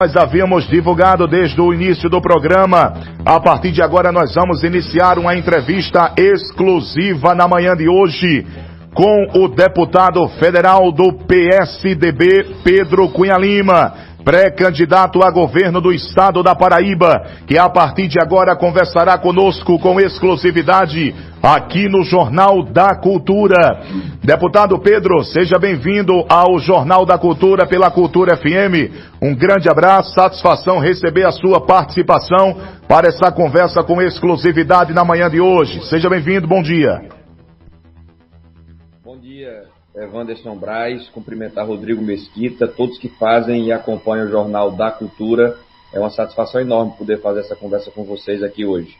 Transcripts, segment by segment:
Nós havíamos divulgado desde o início do programa. A partir de agora nós vamos iniciar uma entrevista exclusiva na manhã de hoje com o deputado federal do PSDB, Pedro Cunha Lima, pré-candidato a governo do estado da Paraíba, que a partir de agora conversará conosco com exclusividade aqui no Jornal da Cultura. Deputado Pedro, seja bem-vindo ao Jornal da Cultura pela Cultura FM. Um grande abraço, satisfação receber a sua participação para essa conversa com exclusividade na manhã de hoje. Seja bem-vindo, bom dia. Bom dia, Wanderson Braz, cumprimentar Rodrigo Mesquita, todos que fazem e acompanham o Jornal da Cultura. É uma satisfação enorme poder fazer essa conversa com vocês aqui hoje.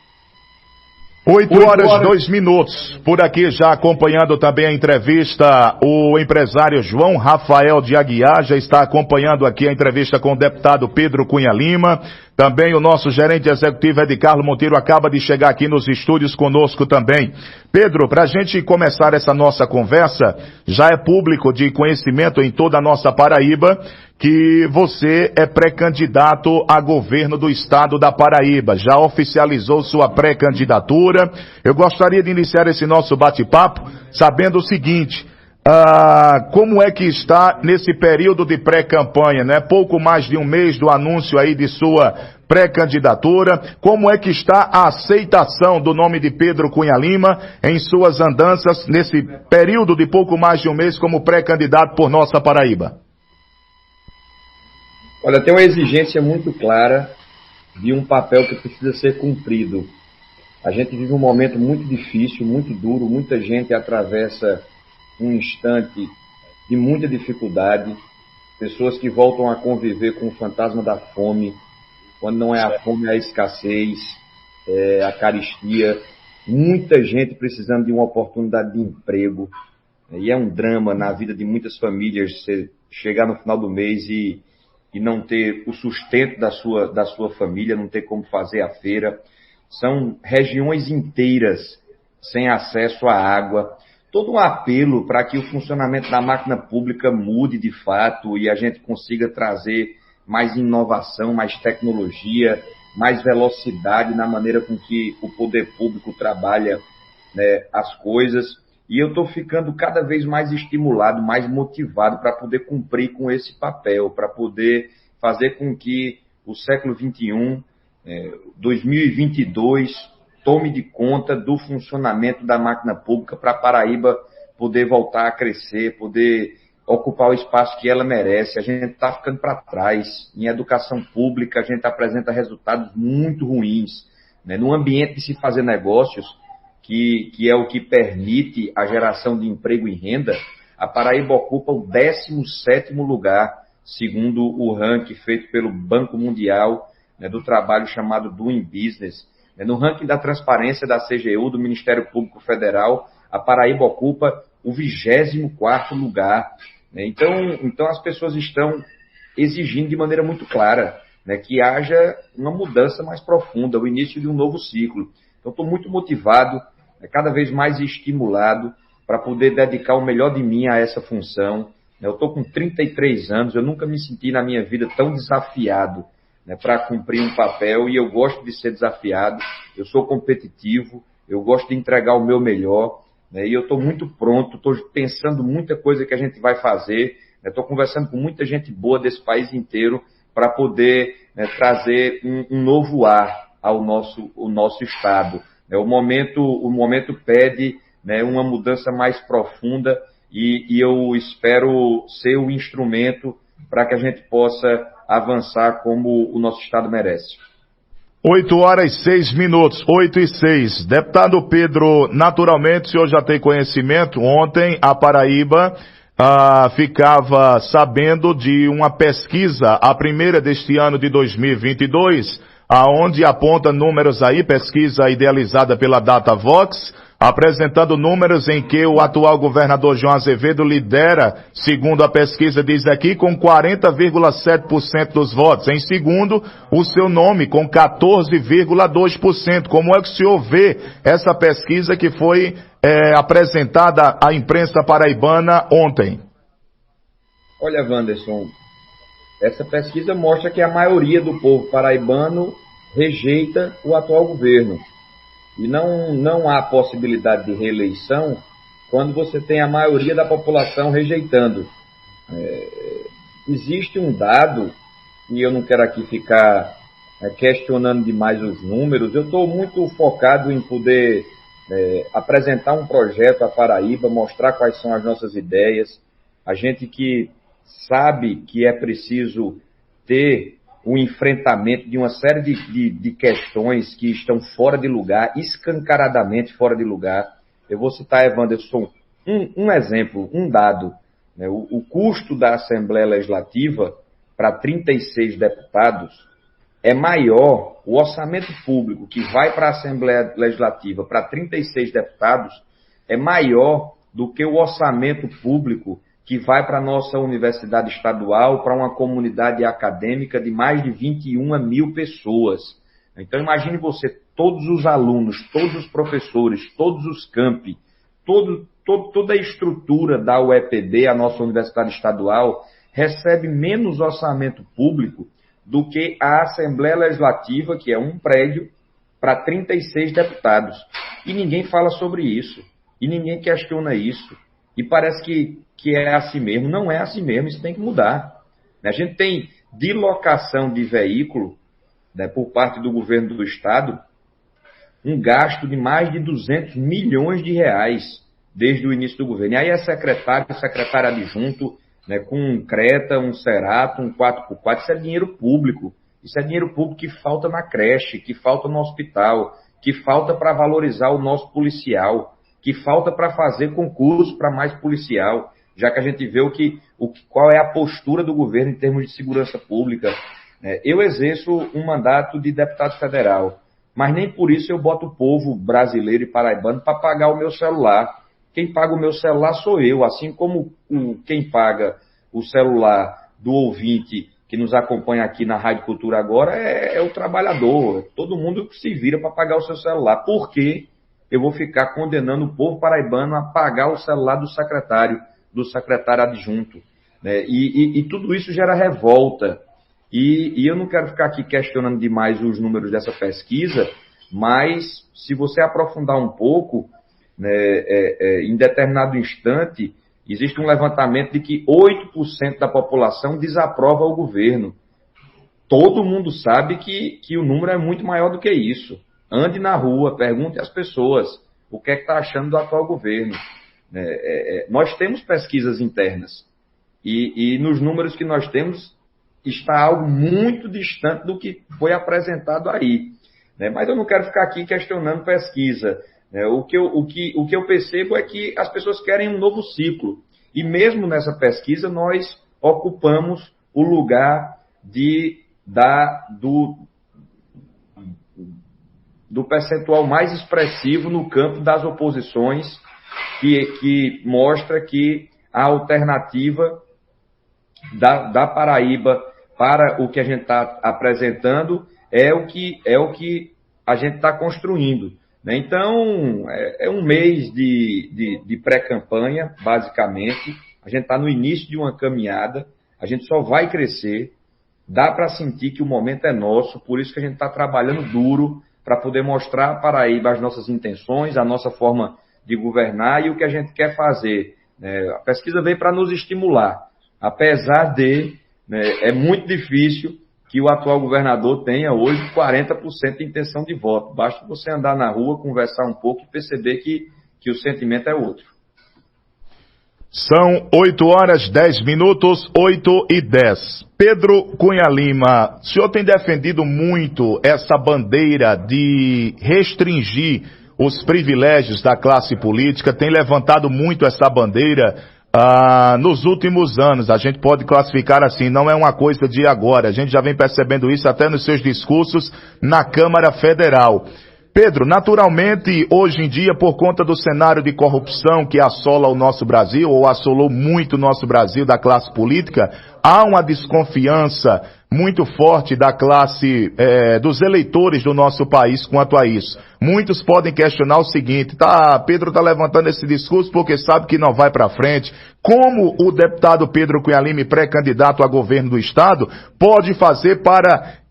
8h02. Por aqui já acompanhando também a entrevista, o empresário João Rafael de Aguiar já está acompanhando aqui a entrevista com o deputado Pedro Cunha Lima. Também o nosso gerente executivo Edcarlo Monteiro acaba de chegar aqui nos estúdios conosco também. Pedro, para a gente começar essa nossa conversa, já é público de conhecimento em toda a nossa Paraíba que você é pré-candidato a governo do estado da Paraíba. Já oficializou sua pré-candidatura. Eu gostaria de iniciar esse nosso bate-papo sabendo o seguinte: como é que está nesse período de pré-campanha, né? Pouco mais de um mês do anúncio aí de sua pré-candidatura. Como é que está a aceitação do nome de Pedro Cunha Lima em suas andanças nesse período de pouco mais de um mês como pré-candidato por nossa Paraíba? Olha, tem uma exigência muito clara de um papel que precisa ser cumprido. A gente vive um momento muito difícil, muito duro, muita gente atravessa um instante de muita dificuldade, pessoas que voltam a conviver com o fantasma da fome, quando não é a fome, é a escassez, a carestia, muita gente precisando de uma oportunidade de emprego, e é um drama na vida de muitas famílias você chegar no final do mês e não ter o sustento da sua família, não ter como fazer a feira. São regiões inteiras sem acesso à água. Todo um apelo para que o funcionamento da máquina pública mude de fato e a gente consiga trazer mais inovação, mais tecnologia, mais velocidade na maneira com que o poder público trabalha, né, as coisas. E eu estou ficando cada vez mais estimulado, mais motivado para poder cumprir com esse papel, para poder fazer com que o século XXI, 2022, tome de conta do funcionamento da máquina pública para a Paraíba poder voltar a crescer, poder ocupar o espaço que ela merece. A gente está ficando para trás. Em educação pública, a gente apresenta resultados muito ruins, né? No ambiente de se fazer negócios, que é o que permite a geração de emprego e renda, a Paraíba ocupa o 17º lugar, segundo o ranking feito pelo Banco Mundial, né, do trabalho chamado Doing Business. No ranking da transparência da CGU, do Ministério Público Federal, a Paraíba ocupa o 24º lugar. Né? Então as pessoas estão exigindo de maneira muito clara, né, que haja uma mudança mais profunda, o início de um novo ciclo. Então estou muito motivado, cada vez mais estimulado para poder dedicar o melhor de mim a essa função. Eu estou com 33 anos, eu nunca me senti na minha vida tão desafiado, né, para cumprir um papel, e eu gosto de ser desafiado, eu sou competitivo, eu gosto de entregar o meu melhor, né, e eu estou muito pronto, estou pensando muita coisa que a gente vai fazer, estou conversando com muita gente boa desse país inteiro para poder, né, trazer um novo ar ao nosso estado. O momento pede, né, uma mudança mais profunda e eu espero ser o instrumento para que a gente possa avançar como o nosso estado merece. 8h06, 8h06. Deputado Pedro, naturalmente o senhor já tem conhecimento, ontem a Paraíba ficava sabendo de uma pesquisa, a primeira deste ano de 2022, aonde aponta números aí, pesquisa idealizada pela Datavox, apresentando números em que o atual governador João Azevedo lidera, segundo a pesquisa diz aqui, com 40,7% dos votos. Em segundo, o seu nome, com 14,2%. Como é que o senhor vê essa pesquisa que foi apresentada à imprensa paraibana ontem? Olha, Wanderson, essa pesquisa mostra que a maioria do povo paraibano rejeita o atual governo. E não há possibilidade de reeleição quando você tem a maioria da população rejeitando. Existe um dado, e eu não quero aqui ficar questionando demais os números, eu estou muito focado em poder apresentar um projeto à Paraíba, mostrar quais são as nossas ideias. A gente que sabe que é preciso ter o enfrentamento de uma série de questões que estão fora de lugar, escancaradamente fora de lugar. Eu vou citar, Evanderson, um exemplo, um dado. Né? O custo da Assembleia Legislativa para 36 deputados é maior, o orçamento público que vai para a Assembleia Legislativa para 36 deputados é maior do que o orçamento público que vai para a nossa universidade estadual, para uma comunidade acadêmica de mais de 21 mil pessoas. Então imagine você, todos os alunos, todos os professores, todos os campi, toda a estrutura da UEPB, a nossa universidade estadual, recebe menos orçamento público do que a Assembleia Legislativa, que é um prédio, para 36 deputados. E ninguém fala sobre isso. E ninguém questiona isso. E parece que é assim mesmo. Não é assim mesmo, isso tem que mudar. A gente tem dilocação de veículo, né, por parte do governo do Estado, um gasto de mais de 200 milhões de reais desde o início do governo. E aí é secretário adjunto, né, com um Creta, um Cerato, um 4x4, isso é dinheiro público. Isso é dinheiro público que falta na creche, que falta no hospital, que falta para valorizar o nosso policial, que falta para fazer concurso para mais policial, já que a gente vê qual é a postura do governo em termos de segurança pública. Eu exerço um mandato de deputado federal, mas nem por isso eu boto o povo brasileiro e paraibano para pagar o meu celular. Quem paga o meu celular sou eu, assim como quem paga o celular do ouvinte que nos acompanha aqui na Rádio Cultura agora é o trabalhador, todo mundo que se vira para pagar o seu celular. Por quê? Eu vou ficar condenando o povo paraibano a pagar o celular do secretário adjunto. Né? E tudo isso gera revolta. E eu não quero ficar aqui questionando demais os números dessa pesquisa, mas se você aprofundar um pouco, né, em determinado instante, existe um levantamento de que 8% da população desaprova o governo. Todo mundo sabe que o número é muito maior do que isso. Ande na rua, pergunte às pessoas o que é que está achando do atual governo. Nós temos pesquisas internas e nos números que nós temos está algo muito distante do que foi apresentado aí. Mas eu não quero ficar aqui questionando pesquisa. O que eu percebo é que as pessoas querem um novo ciclo. E mesmo nessa pesquisa nós ocupamos o lugar do percentual mais expressivo no campo das oposições, que mostra que a alternativa da Paraíba para o que a gente está apresentando é o que a gente está construindo. Então, é um mês de pré-campanha, basicamente. A gente está no início de uma caminhada, a gente só vai crescer. Dá para sentir que o momento é nosso, por isso que a gente está trabalhando duro para poder mostrar a Paraíba as nossas intenções, a nossa forma de governar e o que a gente quer fazer. A pesquisa veio para nos estimular, apesar de é muito difícil que o atual governador tenha hoje 40% de intenção de voto. Basta você andar na rua, conversar um pouco e perceber que o sentimento é outro. São 8h10, 8h10. Pedro Cunha Lima, o senhor tem defendido muito essa bandeira de restringir os privilégios da classe política, tem levantado muito essa bandeira nos últimos anos. A gente pode classificar assim, não é uma coisa de agora, a gente já vem percebendo isso até nos seus discursos na Câmara Federal. Pedro, naturalmente, hoje em dia, por conta do cenário de corrupção que assola o nosso Brasil, ou assolou muito o nosso Brasil da classe política, há uma desconfiança muito forte da classe dos eleitores do nosso país quanto a isso. Muitos podem questionar o seguinte: Pedro está levantando esse discurso porque sabe que não vai para frente. Como o deputado Pedro Cunha Lima, pré-candidato a governo do estado, pode fazer para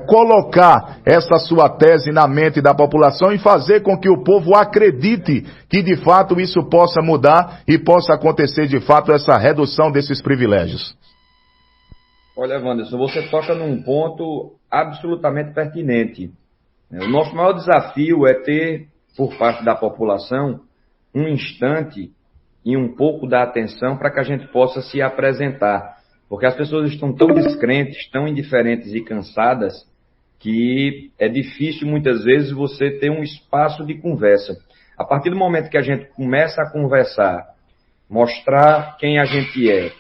colocar essa sua tese na mente da população e fazer com que o povo acredite que de fato isso possa mudar e possa acontecer de fato essa redução desses privilégios? Olha, Wanderson, você toca num ponto absolutamente pertinente. O nosso maior desafio é ter, por parte da população, um instante e um pouco da atenção para que a gente possa se apresentar. Porque as pessoas estão tão descrentes, tão indiferentes e cansadas, que é difícil muitas vezes você ter um espaço de conversa. A partir do momento que a gente começa a conversar, mostrar quem a gente é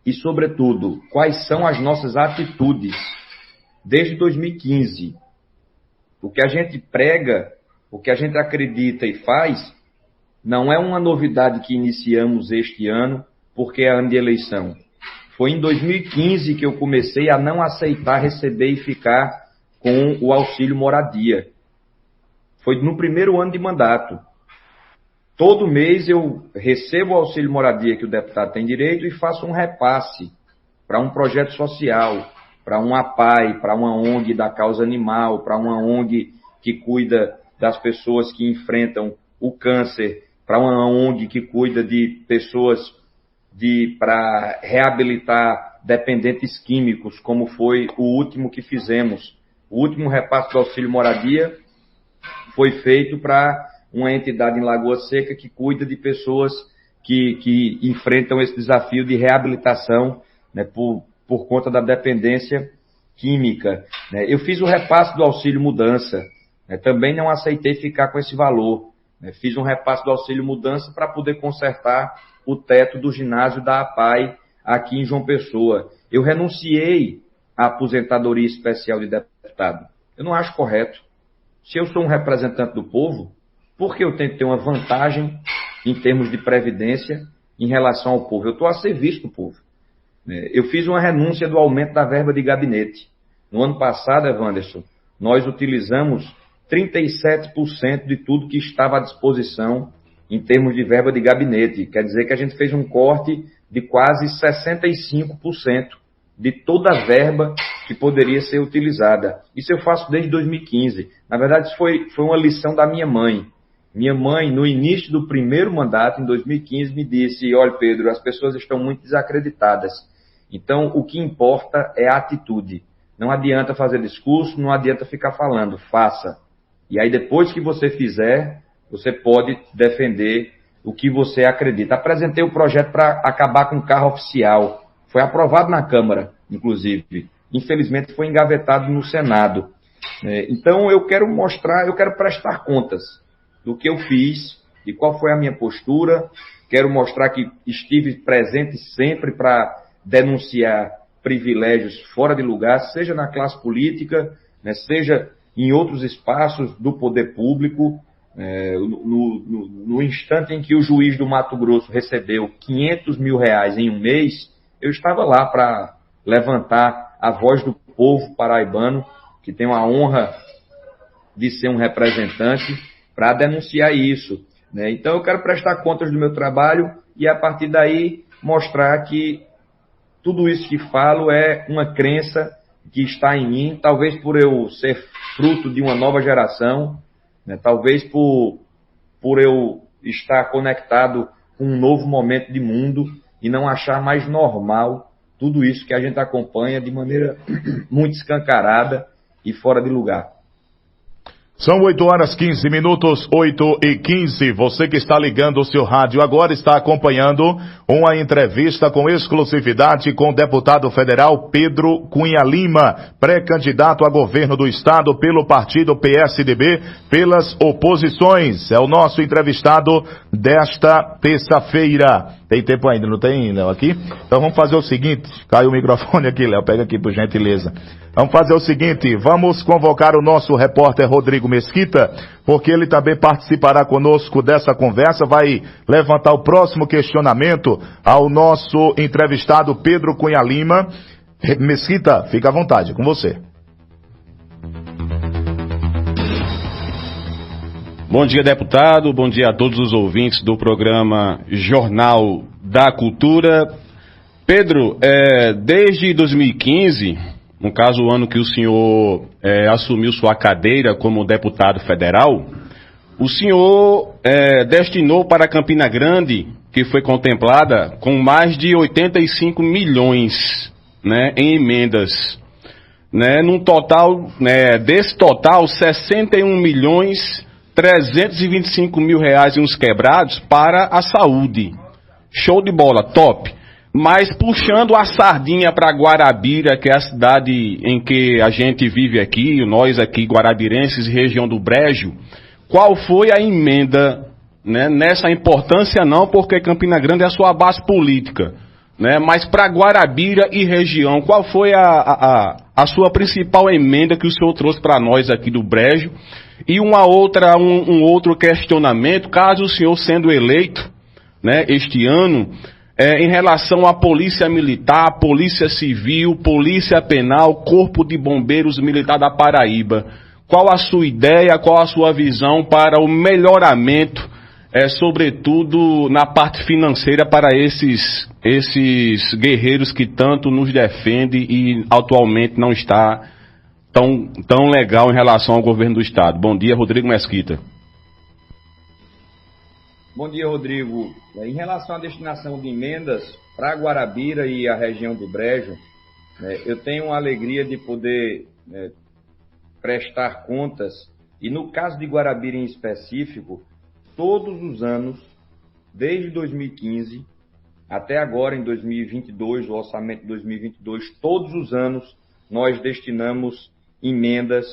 e, sobretudo, quais são as nossas atitudes desde 2015, o que a gente prega, o que a gente acredita e faz, não é uma novidade que iniciamos este ano porque é ano de eleição. Foi em 2015 que eu comecei a não aceitar receber e ficar com o auxílio moradia. Foi no primeiro ano de mandato. Todo mês eu recebo o auxílio moradia que o deputado tem direito e faço um repasse para um projeto social, para uma APAI, para uma ONG da causa animal, para uma ONG que cuida das pessoas que enfrentam o câncer, para uma ONG que cuida de pessoas para reabilitar dependentes químicos, como foi o último que fizemos. O último repasse do auxílio moradia foi feito para uma entidade em Lagoa Seca que cuida de pessoas que enfrentam esse desafio de reabilitação, né, por conta da dependência química. Né. Eu fiz o repasse do auxílio mudança, né, também não aceitei ficar com esse valor. Né. Fiz um repasse do auxílio mudança para poder consertar o teto do ginásio da APAI aqui em João Pessoa. Eu renunciei à aposentadoria especial de deputado. Eu não acho correto. Se eu sou um representante do povo, por que eu tenho que ter uma vantagem em termos de previdência em relação ao povo? Eu estou a serviço do povo. Eu fiz uma renúncia do aumento da verba de gabinete. No ano passado, Wanderson, nós utilizamos 37% de tudo que estava à disposição em termos de verba de gabinete. Quer dizer que a gente fez um corte de quase 65% de toda a verba que poderia ser utilizada. Isso eu faço desde 2015. Na verdade, isso foi uma lição da minha mãe. Minha mãe, no início do primeiro mandato, em 2015, me disse: olha, Pedro, as pessoas estão muito desacreditadas. Então, o que importa é a atitude. Não adianta fazer discurso, não adianta ficar falando, faça. E aí, depois que você fizer, você pode defender o que você acredita. Apresentei o projeto para acabar com o carro oficial. Foi aprovado na Câmara, inclusive. Infelizmente, foi engavetado no Senado. Então, eu quero prestar contas do que eu fiz, de qual foi a minha postura. Quero mostrar que estive presente sempre para denunciar privilégios fora de lugar, seja na classe política, né, seja em outros espaços do poder público. No instante em que o juiz do Mato Grosso recebeu R$500 mil em um mês, eu estava lá para levantar a voz do povo paraibano, que tem a honra de ser um representante, para denunciar isso. Né? Então eu quero prestar contas do meu trabalho e a partir daí mostrar que tudo isso que falo é uma crença que está em mim, talvez por eu ser fruto de uma nova geração, né? Talvez por eu estar conectado com um novo momento de mundo e não achar mais normal tudo isso que a gente acompanha de maneira muito escancarada e fora de lugar. São 8h15, 8h15. Você que está ligando o seu rádio agora está acompanhando uma entrevista com exclusividade com o deputado federal Pedro Cunha Lima, pré-candidato a governo do estado pelo partido PSDB, pelas oposições. É o nosso entrevistado desta terça-feira. Tem tempo ainda, não tem, Léo, aqui? Então vamos fazer o seguinte, caiu o microfone aqui, Léo, pega aqui por gentileza. Vamos fazer o seguinte, vamos convocar o nosso repórter Rodrigo Mesquita, porque ele também participará conosco dessa conversa, vai levantar o próximo questionamento ao nosso entrevistado Pedro Cunha Lima, Mesquita, fica à vontade, com você. Bom dia, deputado. Bom dia a todos os ouvintes do programa Jornal da Cultura. Pedro, desde 2015, no caso o ano que o senhor assumiu sua cadeira como deputado federal, o senhor destinou para Campina Grande, que foi contemplada, com mais de 85 milhões, né, em emendas. Né, num total, desse total, 61 milhões 325 mil reais e uns quebrados para a saúde. Show de bola, top. Mas puxando a sardinha para Guarabira, que é a cidade em que a gente vive aqui, nós aqui guarabirenses, região do Brejo, qual foi a emenda, né, nessa importância não, porque Campina Grande é a sua base política, né, mas para Guarabira e região, qual foi a sua principal emenda que o senhor trouxe para nós aqui do Brejo? E um outro questionamento, caso o senhor sendo eleito, né, este ano, em relação à Polícia Militar, Polícia Civil, Polícia Penal, Corpo de Bombeiros Militar da Paraíba. Qual a sua ideia, qual a sua visão para o melhoramento, sobretudo na parte financeira para esses guerreiros que tanto nos defendem e atualmente não está tão legal em relação ao governo do estado? Bom dia, Rodrigo Mesquita. Bom dia, Rodrigo. Em relação à destinação de emendas para Guarabira e a região do Brejo, eu tenho a alegria de poder prestar contas, e no caso de Guarabira em específico, todos os anos, desde 2015 até agora em 2022, o orçamento de 2022, todos os anos nós destinamos emendas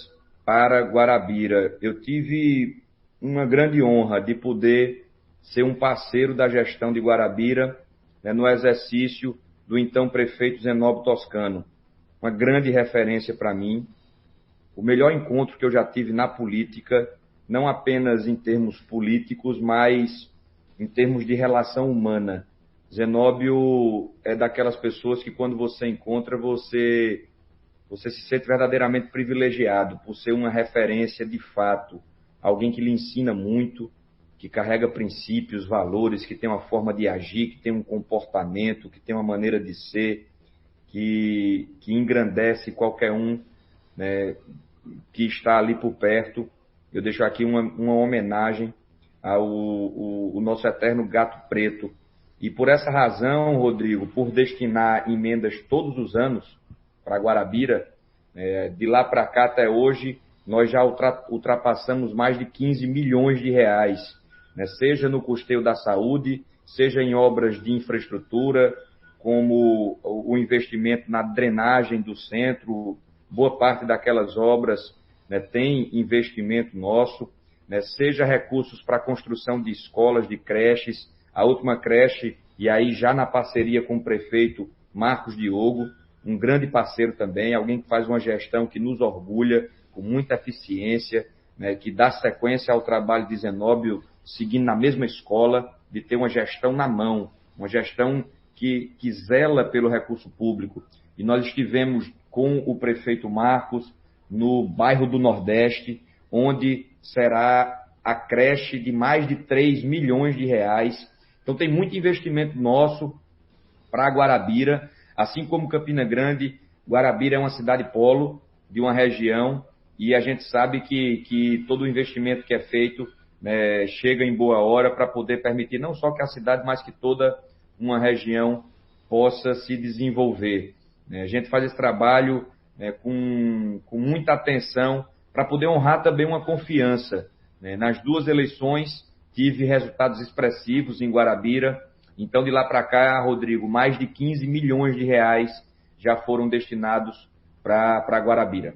para Guarabira. Eu tive uma grande honra de poder ser um parceiro da gestão de Guarabira, no exercício do então prefeito Zenóbio Toscano. Uma grande referência para mim, o melhor encontro que eu já tive na política, não apenas em termos políticos, mas em termos de relação humana. Zenóbio é daquelas pessoas que quando você encontra, você se sente verdadeiramente privilegiado por ser uma referência de fato, alguém que lhe ensina muito, que carrega princípios, valores, que tem uma forma de agir, que tem um comportamento, que tem uma maneira de ser, que engrandece qualquer um, né, que está ali por perto. Eu deixo aqui uma homenagem ao nosso eterno gato preto. E por essa razão, Rodrigo, por destinar emendas todos os anos para Guarabira, de lá para cá até hoje, nós já ultrapassamos mais de 15 milhões de reais, né? Seja no custeio da saúde, seja em obras de infraestrutura, como o investimento na drenagem do centro. Boa parte daquelas obras, né, tem investimento nosso, né? Seja recursos para a construção de escolas, de creches, a última creche, e aí já na parceria com o prefeito Marcos Diogo, um grande parceiro também, alguém que faz uma gestão que nos orgulha, com muita eficiência, né, que dá sequência ao trabalho de Zenóbio, seguindo na mesma escola, de ter uma gestão na mão, uma gestão que zela pelo recurso público. E nós estivemos com o prefeito Marcos no bairro do Nordeste, onde será a creche de mais de 3 milhões de reais. Então tem muito investimento nosso para Guarabira. Assim como Campina Grande, Guarabira é uma cidade polo de uma região, e a gente sabe que todo o investimento que é feito, né, chega em boa hora para poder permitir não só que a cidade, mas que toda uma região possa se desenvolver. A gente faz esse trabalho, né, com muita atenção para poder honrar também uma confiança. Nas duas eleições tive resultados expressivos em Guarabira. Então, de lá para cá, Rodrigo, mais de 15 milhões de reais já foram destinados para Guarabira.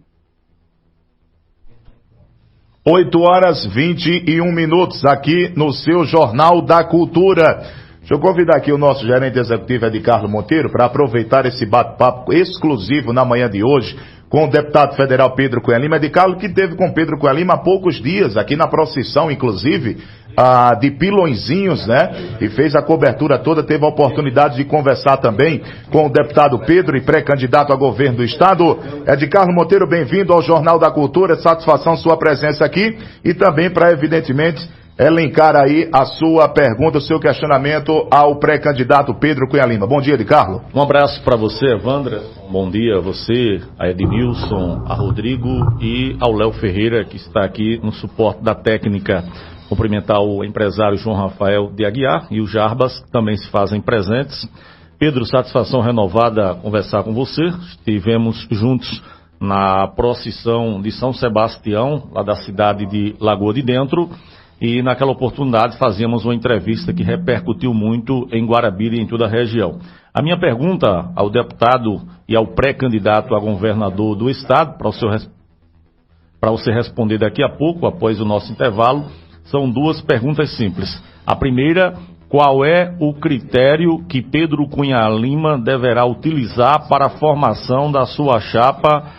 8h21 aqui no seu Jornal da Cultura. Deixa eu convidar aqui o nosso gerente executivo, Edicarlo Monteiro, para aproveitar esse bate-papo exclusivo na manhã de hoje com o deputado federal Pedro Cunha Lima. De Carlos, que teve com Pedro Cunha Lima há poucos dias, aqui na procissão, inclusive, de Pilõezinhos, né? E fez a cobertura toda, teve a oportunidade de conversar também com o deputado Pedro e pré-candidato a governo do estado. De Carlos Monteiro, bem-vindo ao Jornal da Cultura, satisfação sua presença aqui e também para, evidentemente, elencar aí a sua pergunta, o seu questionamento ao pré-candidato Pedro Cunha Lima. Bom dia, de Carlos. Um abraço para você, Evandra. Um bom dia a você, a Ednilson, a Rodrigo e ao Léo Ferreira, que está aqui no suporte da técnica. Cumprimentar o empresário João Rafael de Aguiar e o Jarbas, que também se fazem presentes. Pedro, satisfação renovada conversar com você. Estivemos juntos na procissão de São Sebastião, lá da cidade de Lagoa de Dentro. E naquela oportunidade fazíamos uma entrevista que repercutiu muito em Guarabira e em toda a região. A minha pergunta ao deputado e ao pré-candidato a governador do estado, para você responder daqui a pouco, após o nosso intervalo, são duas perguntas simples. A primeira, qual é o critério que Pedro Cunha Lima deverá utilizar para a formação da sua chapa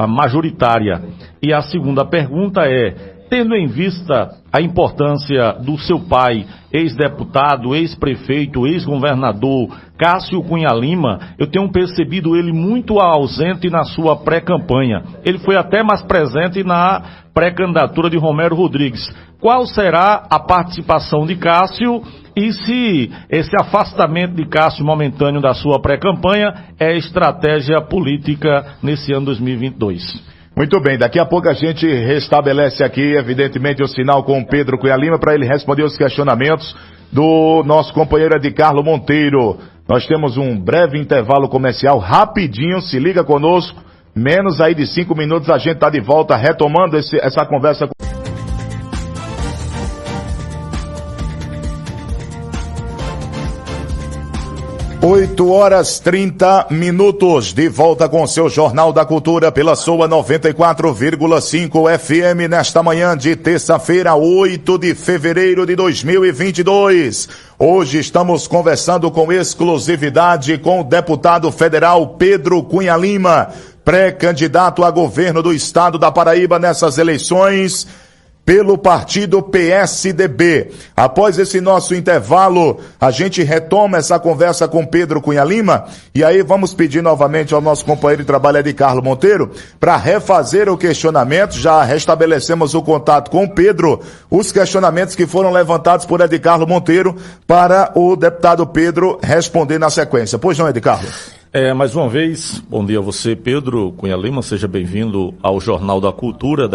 majoritária? E a segunda pergunta é, tendo em vista a importância do seu pai, ex-deputado, ex-prefeito, ex-governador, Cássio Cunha Lima, eu tenho percebido ele muito ausente na sua pré-campanha. Ele foi até mais presente na pré-candidatura de Romero Rodrigues. Qual será a participação de Cássio e se esse afastamento de Cássio momentâneo da sua pré-campanha é estratégia política nesse ano 2022? Muito bem, daqui a pouco a gente restabelece aqui, evidentemente, o sinal com o Pedro Cunha Lima para ele responder os questionamentos do nosso companheiro de Carlos Monteiro. Nós temos um breve intervalo comercial, rapidinho, se liga conosco, menos aí de 5 minutos a gente está de volta retomando essa conversa. 8h30, de volta com o seu Jornal da Cultura pela sua 94,5 FM nesta manhã de terça-feira, 8 de fevereiro de 2022. Hoje estamos conversando com exclusividade com o deputado federal Pedro Cunha Lima, pré-candidato a governo do estado da Paraíba nessas eleições pelo partido PSDB. Após esse nosso intervalo, a gente retoma essa conversa com Pedro Cunha Lima e aí vamos pedir novamente ao nosso companheiro de trabalho, de Carlos Monteiro, para refazer o questionamento. Já restabelecemos o contato com o Pedro, os questionamentos que foram levantados por Ed Carlos Monteiro para o deputado Pedro responder na sequência. Pois não, Ed Carlos? Mais uma vez, bom dia a você, Pedro Cunha Lima, seja bem-vindo ao Jornal da Cultura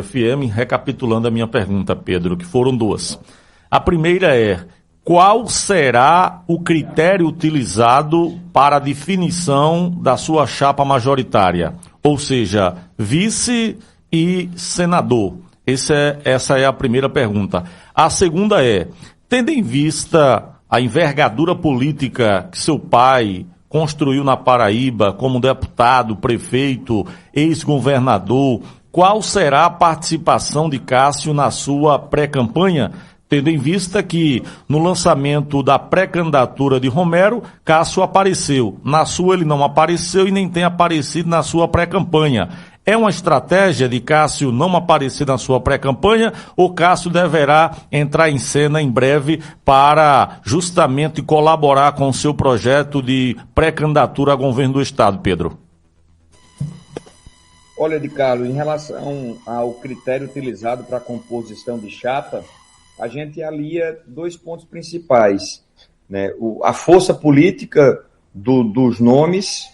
FM. Recapitulando a minha pergunta, Pedro, que foram duas. A primeira é, qual será o critério utilizado para a definição da sua chapa majoritária? Ou seja, vice e senador. Essa é a primeira pergunta. A segunda é, tendo em vista a envergadura política que seu pai construiu na Paraíba como deputado, prefeito, ex-governador, qual será a participação de Cássio na sua pré-campanha, tendo em vista que no lançamento da pré-candidatura de Romero, Cássio apareceu. Na sua ele não apareceu e nem tem aparecido na sua pré-campanha. É uma estratégia de Cássio não aparecer na sua pré-campanha ou Cássio deverá entrar em cena em breve para justamente colaborar com o seu projeto de pré-candidatura a governo do estado, Pedro? Olha, de Carlos, em relação ao critério utilizado para a composição de chapa, a gente alia dois pontos principais, né? A força política dos nomes,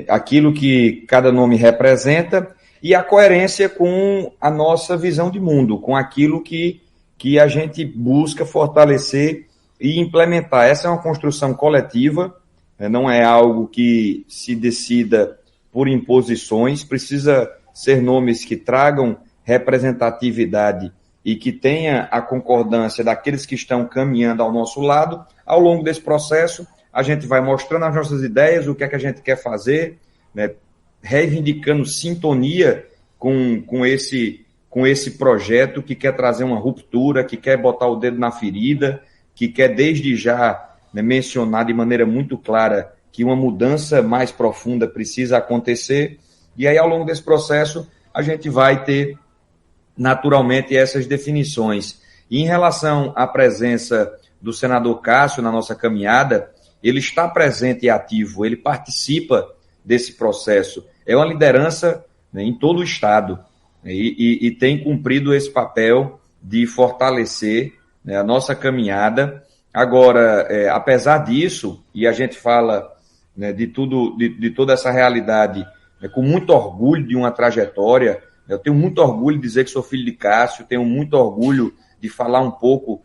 aquilo que cada nome representa, e a coerência com a nossa visão de mundo, com aquilo que a gente busca fortalecer e implementar. Essa é uma construção coletiva, não é algo que se decida por imposições, precisa ser nomes que tragam representatividade e que tenha a concordância daqueles que estão caminhando ao nosso lado. Ao longo desse processo, a gente vai mostrando as nossas ideias, o que é que a gente quer fazer, né, reivindicando sintonia com esse projeto que quer trazer uma ruptura, que quer botar o dedo na ferida, que quer desde já, né, mencionar de maneira muito clara que uma mudança mais profunda precisa acontecer. E aí, ao longo desse processo, a gente vai ter, naturalmente, essas definições. E em relação à presença do senador Cássio na nossa caminhada, ele está presente e ativo, ele participa desse processo. É uma liderança, né, em todo o Estado, né, e tem cumprido esse papel de fortalecer, né, a nossa caminhada. Agora, apesar disso, e a gente fala, né, de toda essa realidade, né, com muito orgulho de uma trajetória, eu tenho muito orgulho de dizer que sou filho de Cássio, tenho muito orgulho de falar um pouco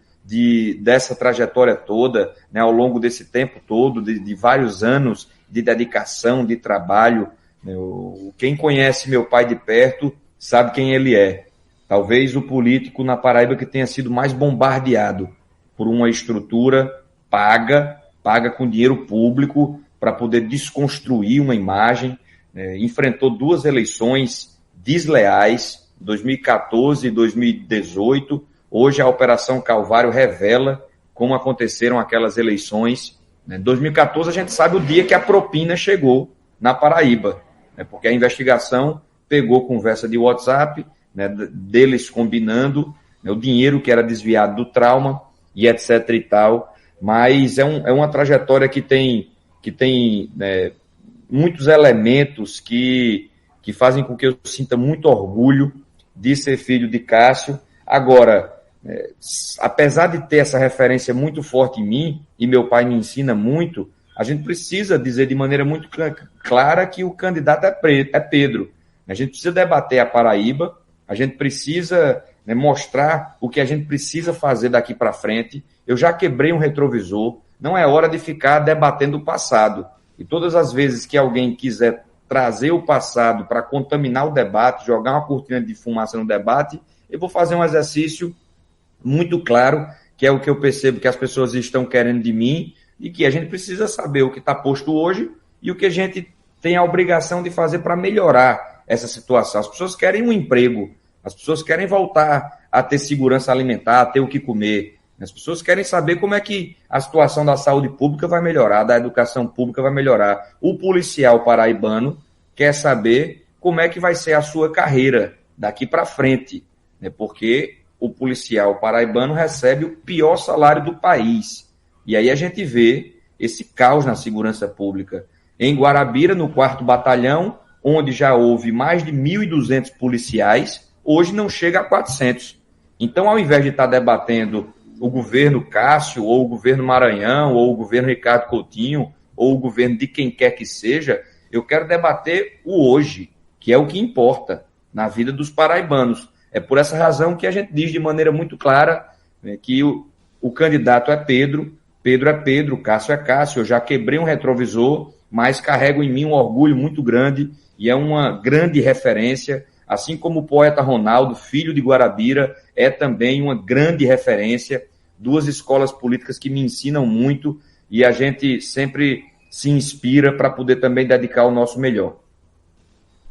dessa trajetória toda, né, ao longo desse tempo todo, de vários anos de dedicação, de trabalho. Quem conhece meu pai de perto sabe quem ele é. Talvez o político na Paraíba que tenha sido mais bombardeado por uma estrutura paga com dinheiro público para poder desconstruir uma imagem. Enfrentou 2 eleições desleais, 2014 e 2018. Hoje a Operação Calvário revela como aconteceram aquelas eleições. Em 2014 a gente sabe o dia que a propina chegou na Paraíba, né, porque a investigação pegou conversa de WhatsApp, né, deles combinando, né, o dinheiro que era desviado do trauma e etc e tal. Mas é uma trajetória que tem né, muitos elementos que fazem com que eu sinta muito orgulho de ser filho de Cássio. Agora, apesar de ter essa referência muito forte em mim, e meu pai me ensina muito, a gente precisa dizer de maneira muito clara que o candidato é Pedro. A gente precisa debater a Paraíba, a gente precisa, né, mostrar o que a gente precisa fazer daqui para frente. Eu já quebrei um retrovisor, não é hora de ficar debatendo o passado. E todas as vezes que alguém quiser trazer o passado para contaminar o debate, jogar uma cortina de fumaça no debate, eu vou fazer um exercício muito claro, que é o que eu percebo que as pessoas estão querendo de mim, e que a gente precisa saber o que está posto hoje e o que a gente tem a obrigação de fazer para melhorar essa situação. As pessoas querem um emprego, as pessoas querem voltar a ter segurança alimentar, a ter o que comer. As pessoas querem saber como é que a situação da saúde pública vai melhorar, da educação pública vai melhorar. O policial paraibano quer saber como é que vai ser a sua carreira daqui para frente, né? Porque o policial paraibano recebe o pior salário do país. E aí a gente vê esse caos na segurança pública. Em Guarabira, no 4º Batalhão, onde já houve mais de 1.200 policiais, hoje não chega a 400. Então, ao invés de estar debatendo o governo Cássio, ou o governo Maranhão, ou o governo Ricardo Coutinho, ou o governo de quem quer que seja, eu quero debater o hoje, que é o que importa na vida dos paraibanos. É por essa razão que a gente diz de maneira muito clara, né, que o candidato é Pedro, Pedro é Pedro, Cássio é Cássio. Eu já quebrei um retrovisor, mas carrego em mim um orgulho muito grande e é uma grande referência, assim como o poeta Ronaldo, filho de Guarabira, é também uma grande referência. 2 escolas políticas que me ensinam muito e a gente sempre se inspira para poder também dedicar o nosso melhor.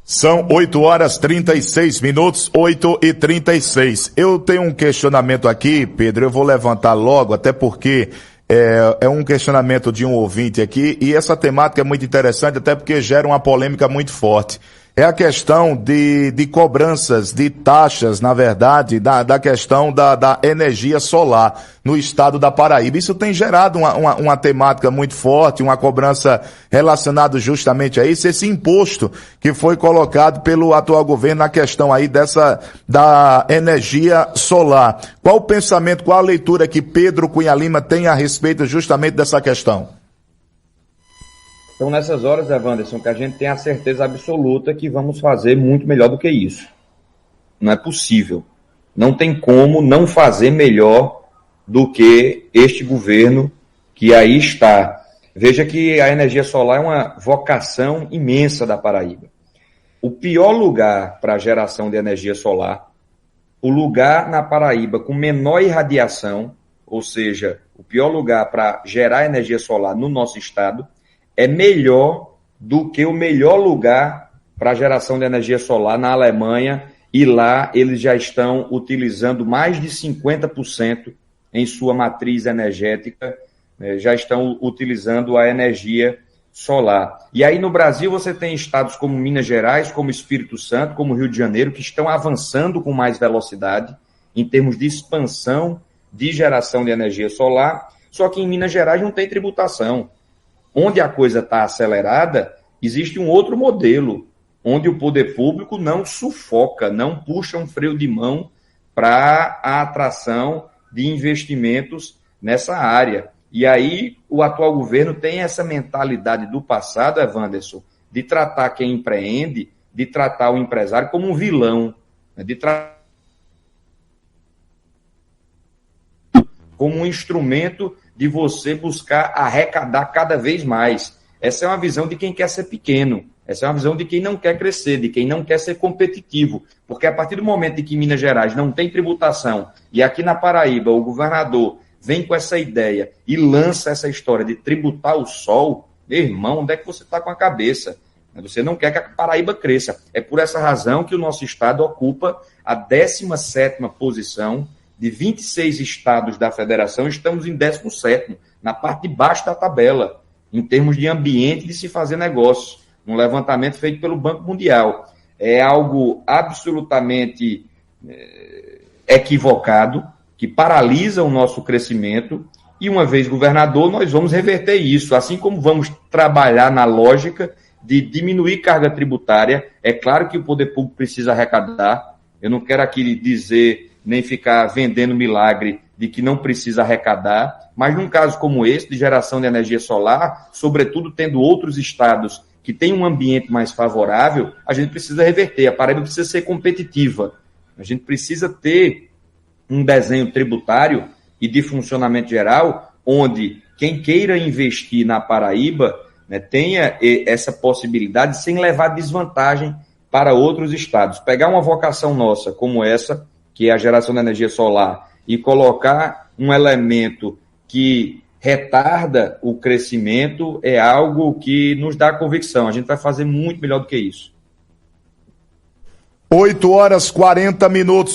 São 8h36, 8h36. Eu tenho um questionamento aqui, Pedro, eu vou levantar logo, até porque é um questionamento de um ouvinte aqui, e essa temática é muito interessante, até porque gera uma polêmica muito forte. É a questão de cobranças, de taxas, na verdade, da questão da energia solar no estado da Paraíba. Isso tem gerado uma temática muito forte, uma cobrança relacionada justamente a isso, esse imposto que foi colocado pelo atual governo na questão aí da energia solar. Qual o pensamento, qual a leitura que Pedro Cunha Lima tem a respeito justamente dessa questão? Então, nessas horas, Evanderson, que a gente tem a certeza absoluta que vamos fazer muito melhor do que isso. Não é possível. Não tem como não fazer melhor do que este governo que aí está. Veja que a energia solar é uma vocação imensa da Paraíba. O pior lugar para a geração de energia solar, o lugar na Paraíba com menor irradiação, ou seja, o pior lugar para gerar energia solar no nosso estado, é melhor do que o melhor lugar para a geração de energia solar na Alemanha, e lá eles já estão utilizando mais de 50% em sua matriz energética, já estão utilizando a energia solar. E aí no Brasil você tem estados como Minas Gerais, como Espírito Santo, como Rio de Janeiro, que estão avançando com mais velocidade em termos de expansão de geração de energia solar, só que em Minas Gerais não tem tributação. Onde a coisa está acelerada, existe um outro modelo, onde o poder público não sufoca, não puxa um freio de mão para a atração de investimentos nessa área. E aí o atual governo tem essa mentalidade do passado, Evanderson, de tratar quem empreende, de tratar o empresário como um vilão, né, de tratar como um instrumento de você buscar arrecadar cada vez mais. Essa é uma visão de quem quer ser pequeno. Essa é uma visão de quem não quer crescer, de quem não quer ser competitivo. Porque a partir do momento em que Minas Gerais não tem tributação e aqui na Paraíba o governador vem com essa ideia e lança essa história de tributar o sol, meu irmão, onde é que você está com a cabeça? Você não quer que a Paraíba cresça. É por essa razão que o nosso estado ocupa a 17ª posição de 26 estados da federação, estamos em 17º, na parte de baixo da tabela, em termos de ambiente de se fazer negócio. Um levantamento feito pelo Banco Mundial. É algo absolutamente equivocado, que paralisa o nosso crescimento, e uma vez governador, nós vamos reverter isso, assim como vamos trabalhar na lógica de diminuir carga tributária. É claro que o poder público precisa arrecadar, eu não quero aqui dizer, nem ficar vendendo milagre de que não precisa arrecadar, mas num caso como esse, de geração de energia solar, sobretudo tendo outros estados que têm um ambiente mais favorável, a gente precisa reverter, a Paraíba precisa ser competitiva, a gente precisa ter um desenho tributário e de funcionamento geral, onde quem queira investir na Paraíba, né, tenha essa possibilidade sem levar desvantagem para outros estados. Pegar uma vocação nossa como essa, que é a geração de energia solar, e colocar um elemento que retarda o crescimento é algo que nos dá convicção. A gente vai fazer muito melhor do que isso. 8h40,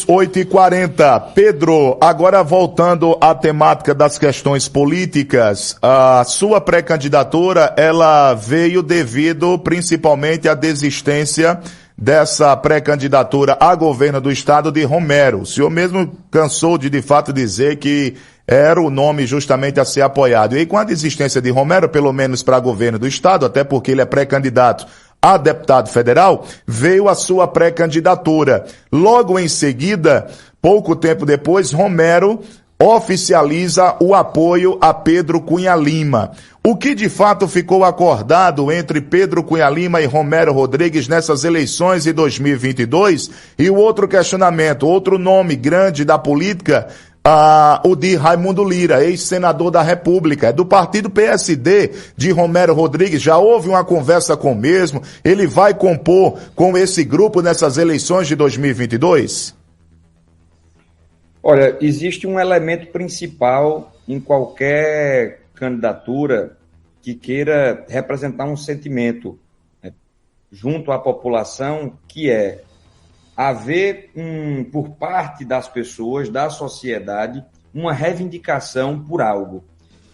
8h40. Pedro, agora voltando à temática das questões políticas, a sua pré-candidatura, ela veio devido principalmente à desistência dessa pré-candidatura a governo do estado de Romero. O senhor mesmo cansou de fato dizer que era o nome justamente a ser apoiado. E com a desistência de Romero, pelo menos para governo do estado, até porque ele é pré-candidato a deputado federal, veio a sua pré-candidatura. Logo em seguida, pouco tempo depois, Romero oficializa o apoio a Pedro Cunha Lima. O que de fato ficou acordado entre Pedro Cunha Lima e Romero Rodrigues nessas eleições de 2022? E o outro questionamento, outro nome grande da política, o de Raimundo Lira, ex-senador da República, é do partido PSD de Romero Rodrigues. Já houve uma conversa com o mesmo? Ele vai compor com esse grupo nessas eleições de 2022? Olha, existe um elemento principal em qualquer candidatura que queira representar um sentimento, né, junto à população, que é haver por parte das pessoas, da sociedade, uma reivindicação por algo.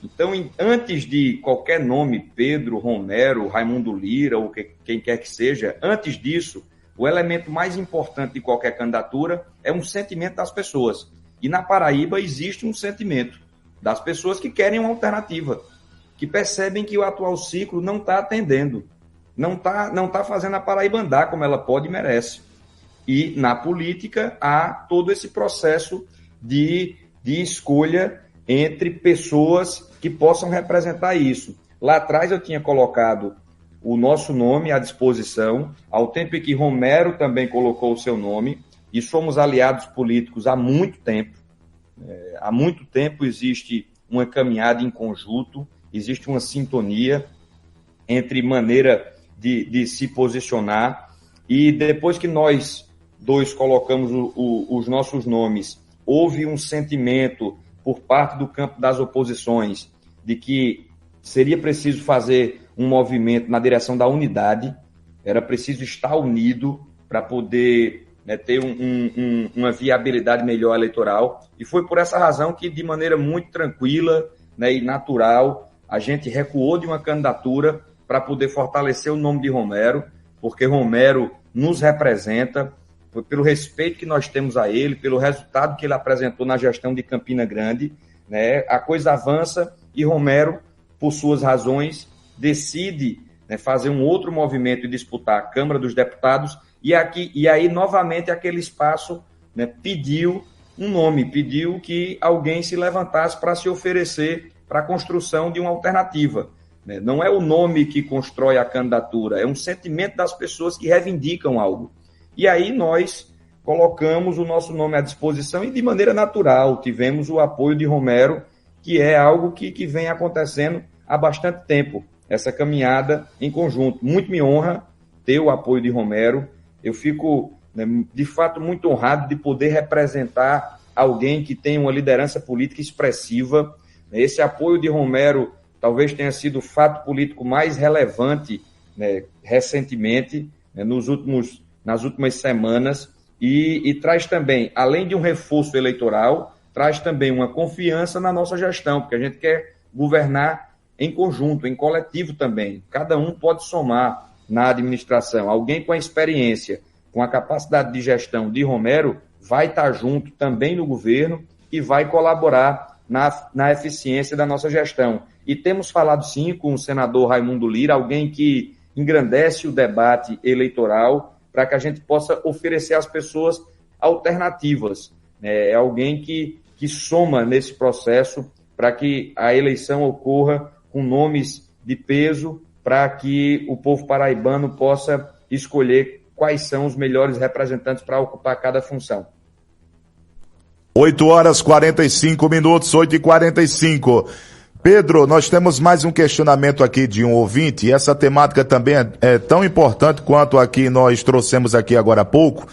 Então, antes de qualquer nome, Pedro, Romero, Raimundo Lira, ou quem quer que seja, antes disso, o elemento mais importante de qualquer candidatura é um sentimento das pessoas. E na Paraíba existe um sentimento das pessoas que querem uma alternativa, que percebem que o atual ciclo não está atendendo, não tá fazendo a Paraíba andar como ela pode e merece. E na política há todo esse processo de escolha entre pessoas que possam representar isso. Lá atrás eu tinha colocado o nosso nome à disposição, ao tempo em que Romero também colocou o seu nome, e somos aliados políticos há muito tempo. Há muito tempo existe uma caminhada em conjunto, existe uma sintonia entre maneira de se posicionar, e depois que nós dois colocamos os nossos nomes, houve um sentimento por parte do campo das oposições de que seria preciso fazer um movimento na direção da unidade, era preciso estar unido para poder, né, ter uma viabilidade melhor eleitoral, e foi por essa razão que, de maneira muito tranquila, né, e natural, a gente recuou de uma candidatura para poder fortalecer o nome de Romero, porque Romero nos representa, pelo respeito que nós temos a ele, pelo resultado que ele apresentou na gestão de Campina Grande, né? A coisa avança e Romero, por suas razões, decide, né, fazer um outro movimento e disputar a Câmara dos Deputados, e aí novamente aquele espaço, né, pediu um nome, pediu que alguém se levantasse para se oferecer para a construção de uma alternativa. Né? Não é o nome que constrói a candidatura, é um sentimento das pessoas que reivindicam algo. E aí nós colocamos o nosso nome à disposição e de maneira natural tivemos o apoio de Romero, que é algo que vem acontecendo há bastante tempo, essa caminhada em conjunto. Muito me honra ter o apoio de Romero, eu fico, né, de fato muito honrado de poder representar alguém que tem uma liderança política expressiva. Esse apoio de Romero talvez tenha sido o fato político mais relevante, né, recentemente, né, nas últimas semanas, e traz também, além de um reforço eleitoral, traz também uma confiança na nossa gestão, porque a gente quer governar em conjunto, em coletivo também. Cada um pode somar na administração. Alguém com a experiência, com a capacidade de gestão de Romero, vai estar junto também no governo e vai colaborar na eficiência da nossa gestão. E temos falado sim com o senador Raimundo Lira, alguém que engrandece o debate eleitoral para que a gente possa oferecer às pessoas alternativas. É alguém que soma nesse processo para que a eleição ocorra com nomes de peso, para que o povo paraibano possa escolher quais são os melhores representantes para ocupar cada função. 8h45, 8h45. Pedro, nós temos mais um questionamento aqui de um ouvinte, e essa temática também é tão importante quanto a que nós trouxemos aqui agora há pouco.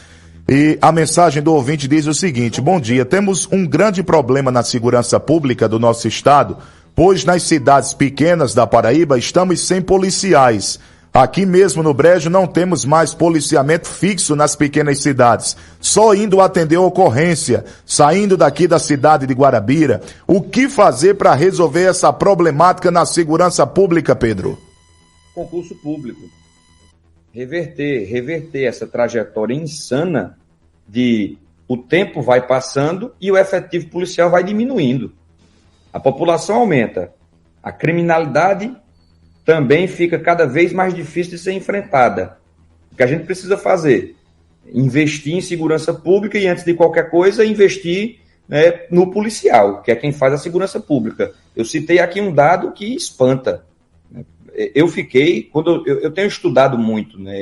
E a mensagem do ouvinte diz o seguinte: bom dia, temos um grande problema na segurança pública do nosso estado, pois nas cidades pequenas da Paraíba estamos sem policiais. Aqui mesmo no Brejo não temos mais policiamento fixo nas pequenas cidades, só indo atender ocorrência, saindo daqui da cidade de Guarabira. O que fazer para resolver essa problemática na segurança pública, Pedro? Concurso público. Reverter essa trajetória insana de o tempo vai passando e o efetivo policial vai diminuindo. A população aumenta, a criminalidade também fica cada vez mais difícil de ser enfrentada. O que a gente precisa fazer? Investir em segurança pública e, antes de qualquer coisa, investir, né, no policial, que é quem faz a segurança pública. Eu citei aqui um dado que espanta. Eu tenho estudado muito, né?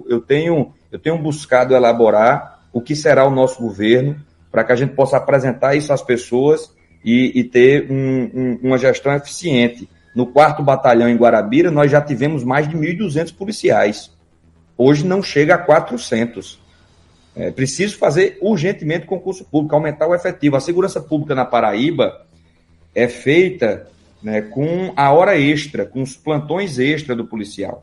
Eu tenho buscado elaborar o que será o nosso governo para que a gente possa apresentar isso às pessoas e ter uma gestão eficiente. No 4º Batalhão em Guarabira, nós já tivemos mais de 1.200 policiais. Hoje não chega a 400. É preciso fazer urgentemente concurso público, aumentar o efetivo. A segurança pública na Paraíba é feita, né, com a hora extra, com os plantões extra do policial.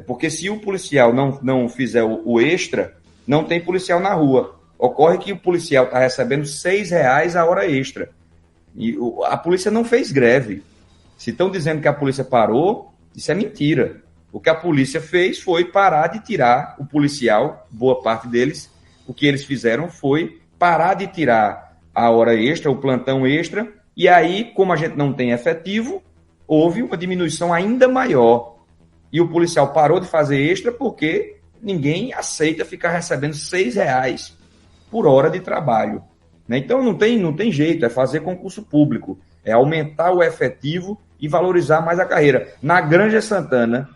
Porque se o policial não fizer o extra, não tem policial na rua. Ocorre que o policial está recebendo R$6 a hora extra. E a polícia não fez greve. Se estão dizendo que a polícia parou, isso é mentira. O que a polícia fez foi parar de tirar o policial, boa parte deles. O que eles fizeram foi parar de tirar a hora extra, o plantão extra, e aí, como a gente não tem efetivo, houve uma diminuição ainda maior. E o policial parou de fazer extra porque ninguém aceita ficar recebendo R$6 por hora de trabalho. Então não tem jeito, é fazer concurso público, é aumentar o efetivo e valorizar mais a carreira. Na Granja Santana,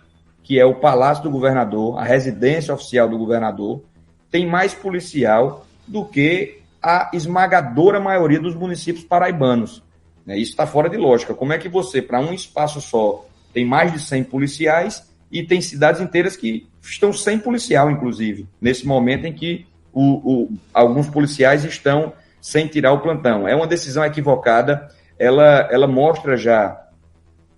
que é o Palácio do Governador, a residência oficial do governador, tem mais policial do que a esmagadora maioria dos municípios paraibanos. Isso está fora de lógica. Como é que você, para um espaço só, tem mais de 100 policiais e tem cidades inteiras que estão sem policial, inclusive, nesse momento em que alguns policiais estão sem tirar o plantão? É uma decisão equivocada, ela mostra já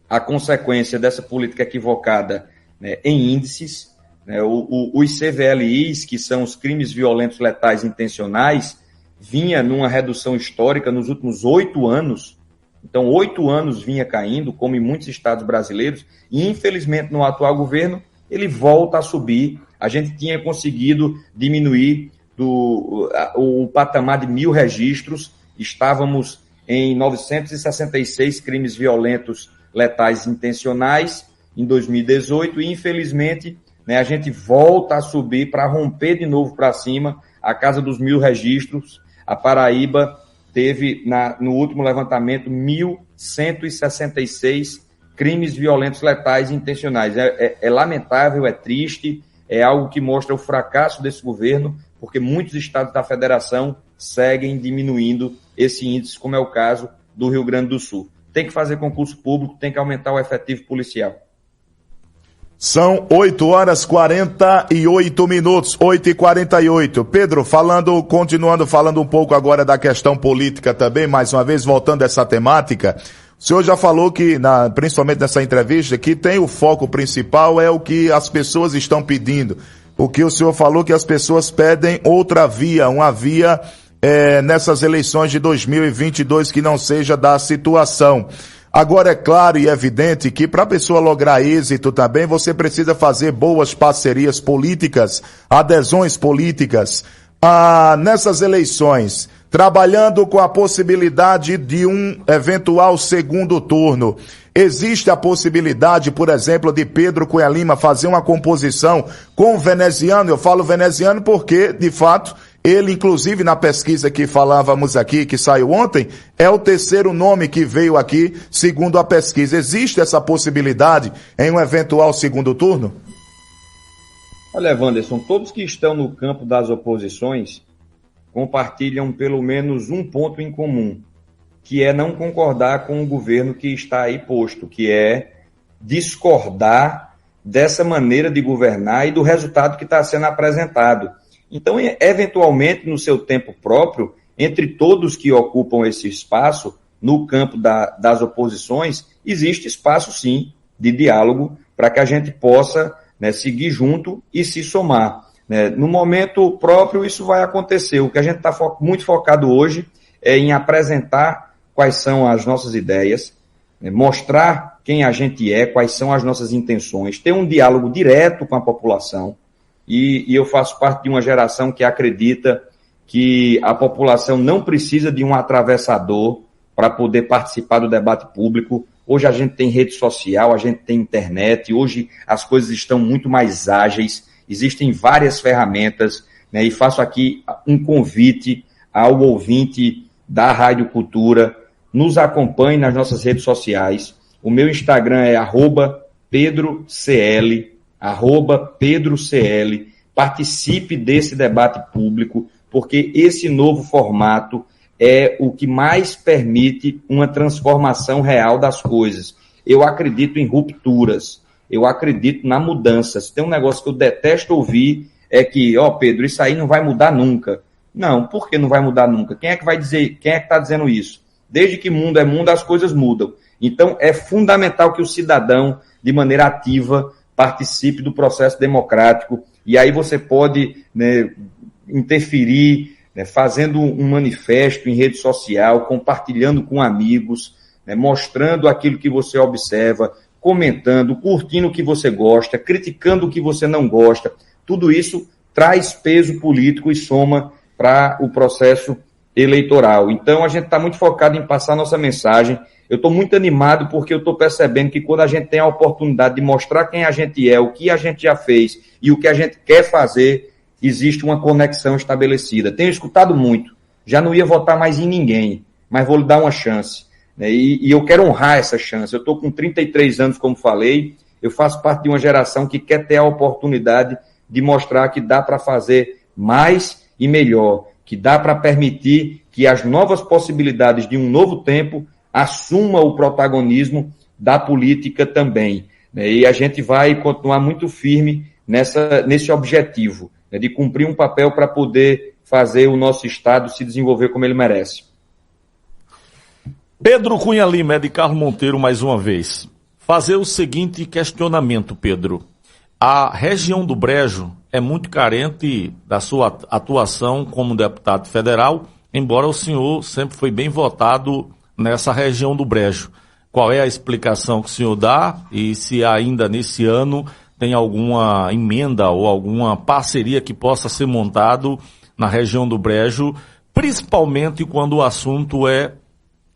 a consequência dessa política equivocada, né, em índices, né, os CVLIs, que são os crimes violentos letais intencionais, vinha numa redução histórica nos últimos 8 anos, Então, 8 anos vinha caindo, como em muitos estados brasileiros, e infelizmente no atual governo ele volta a subir. A gente tinha conseguido diminuir o patamar de 1.000 registros, estávamos em 966 crimes violentos letais intencionais em 2018 e, infelizmente, né, a gente volta a subir para romper de novo para cima a casa dos 1.000 registros. A Paraíba teve, no último levantamento, 1.166 crimes violentos letais intencionais. É lamentável, é triste, é algo que mostra o fracasso desse governo, porque muitos estados da federação seguem diminuindo esse índice, como é o caso do Rio Grande do Sul. Tem que fazer concurso público, tem que aumentar o efetivo policial. São 8h48, 8h48. Pedro, continuando falando um pouco agora da questão política também, mais uma vez voltando a essa temática, o senhor já falou que, principalmente nessa entrevista, que tem o foco principal é o que as pessoas estão pedindo. O que o senhor falou que as pessoas pedem outra via, uma via nessas eleições de 2022 que não seja da situação. Agora é claro e evidente que para a pessoa lograr êxito também você precisa fazer boas parcerias políticas, adesões políticas. Nessas eleições, trabalhando com a possibilidade de um eventual segundo turno, existe a possibilidade, por exemplo, de Pedro Cunha Lima fazer uma composição com o veneziano? Eu falo veneziano porque, de fato, ele, inclusive, na pesquisa que falávamos aqui, que saiu ontem, é o terceiro nome que veio aqui, segundo a pesquisa. Existe essa possibilidade em um eventual segundo turno? Olha, Wanderson, todos que estão no campo das oposições compartilham pelo menos um ponto em comum, que é não concordar com o governo que está aí posto, que é discordar dessa maneira de governar e do resultado que está sendo apresentado. Então, eventualmente, no seu tempo próprio, entre todos que ocupam esse espaço, no campo das oposições, existe espaço, sim, de diálogo para que a gente possa, né, seguir junto e se somar. Né? No momento próprio, isso vai acontecer. O que a gente está muito focado hoje é em apresentar quais são as nossas ideias, né, mostrar quem a gente é, quais são as nossas intenções, ter um diálogo direto com a população. E eu faço parte de uma geração que acredita que a população não precisa de um atravessador para poder participar do debate público. Hoje a gente tem rede social, a gente tem internet, hoje as coisas estão muito mais ágeis, existem várias ferramentas, né, e faço aqui um convite ao ouvinte da Rádio Cultura, nos acompanhe nas nossas redes sociais. O meu Instagram é @PedroCL, @PedroCL, participe desse debate público, porque esse novo formato é o que mais permite uma transformação real das coisas. Eu acredito em rupturas, eu acredito na mudança. Se tem um negócio que eu detesto ouvir, é que, Pedro, isso aí não vai mudar nunca. Não, por que não vai mudar nunca? Quem é que vai dizer, quem é que está dizendo isso? Desde que mundo é mundo, as coisas mudam. Então, é fundamental que o cidadão, de maneira ativa, participe do processo democrático, e aí você pode, né, interferir, né, fazendo um manifesto em rede social, compartilhando com amigos, né, mostrando aquilo que você observa, comentando, curtindo o que você gosta, criticando o que você não gosta. Tudo isso traz peso político e soma para o processo eleitoral. Então, a gente está muito focado em passar nossa mensagem. Eu estou muito animado porque eu estou percebendo que quando a gente tem a oportunidade de mostrar quem a gente é, o que a gente já fez e o que a gente quer fazer, existe uma conexão estabelecida. Tenho escutado muito. Já não ia votar mais em ninguém, mas vou lhe dar uma chance. E eu quero honrar essa chance. Eu estou com 33 anos, como falei. Eu faço parte de uma geração que quer ter a oportunidade de mostrar que dá para fazer mais e melhor, que dá para permitir que as novas possibilidades de um novo tempo assuma o protagonismo da política também. E a gente vai continuar muito firme nesse objetivo, né, de cumprir um papel para poder fazer o nosso Estado se desenvolver como ele merece. Pedro Cunha Lima, é de Carlos Monteiro mais uma vez. Fazer o seguinte questionamento, Pedro. A região do Brejo é muito carente da sua atuação como deputado federal, embora o senhor sempre foi bem votado nessa região do Brejo. Qual é a explicação que o senhor dá e se ainda nesse ano tem alguma emenda ou alguma parceria que possa ser montado na região do Brejo, principalmente quando o assunto é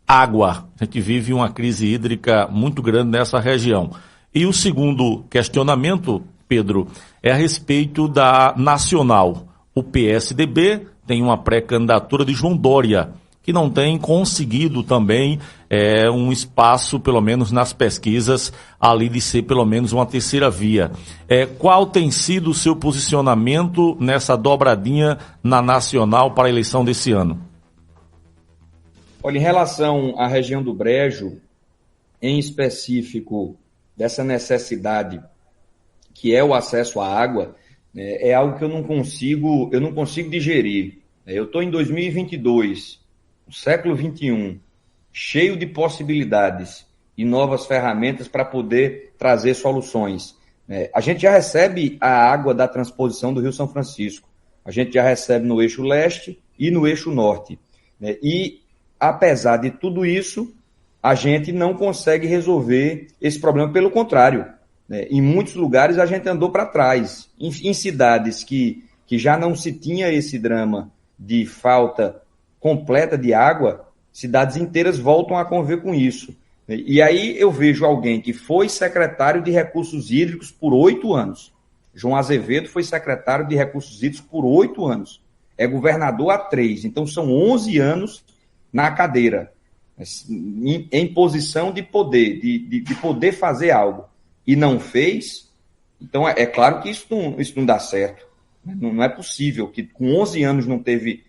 água. A gente vive uma crise hídrica muito grande nessa região. E o segundo questionamento, Pedro, é a respeito da Nacional. O PSDB tem uma pré-candidatura de João Dória, que não tem conseguido também um espaço, pelo menos nas pesquisas, ali de ser pelo menos uma terceira via. Qual tem sido o seu posicionamento nessa dobradinha na Nacional para a eleição desse ano? Olha, em relação à região do Brejo, em específico dessa necessidade que é o acesso à água, é algo que eu não consigo digerir. Eu estou em 2022, no século XXI, cheio de possibilidades e novas ferramentas para poder trazer soluções. A gente já recebe a água da transposição do Rio São Francisco. A gente já recebe no eixo leste e no eixo norte. E, apesar de tudo isso, a gente não consegue resolver esse problema. Pelo contrário, em muitos lugares a gente andou para trás. Em cidades que já não se tinha esse drama de falta completa de água, cidades inteiras voltam a conviver com isso. E aí eu vejo alguém que foi secretário de Recursos Hídricos por 8 anos. João Azevedo foi secretário de Recursos Hídricos por 8 anos. É governador há 3. Então são 11 anos na cadeira, em posição de poder, de poder fazer algo. E não fez. Então é claro que isso não dá certo. Não é possível que com 11 anos não teve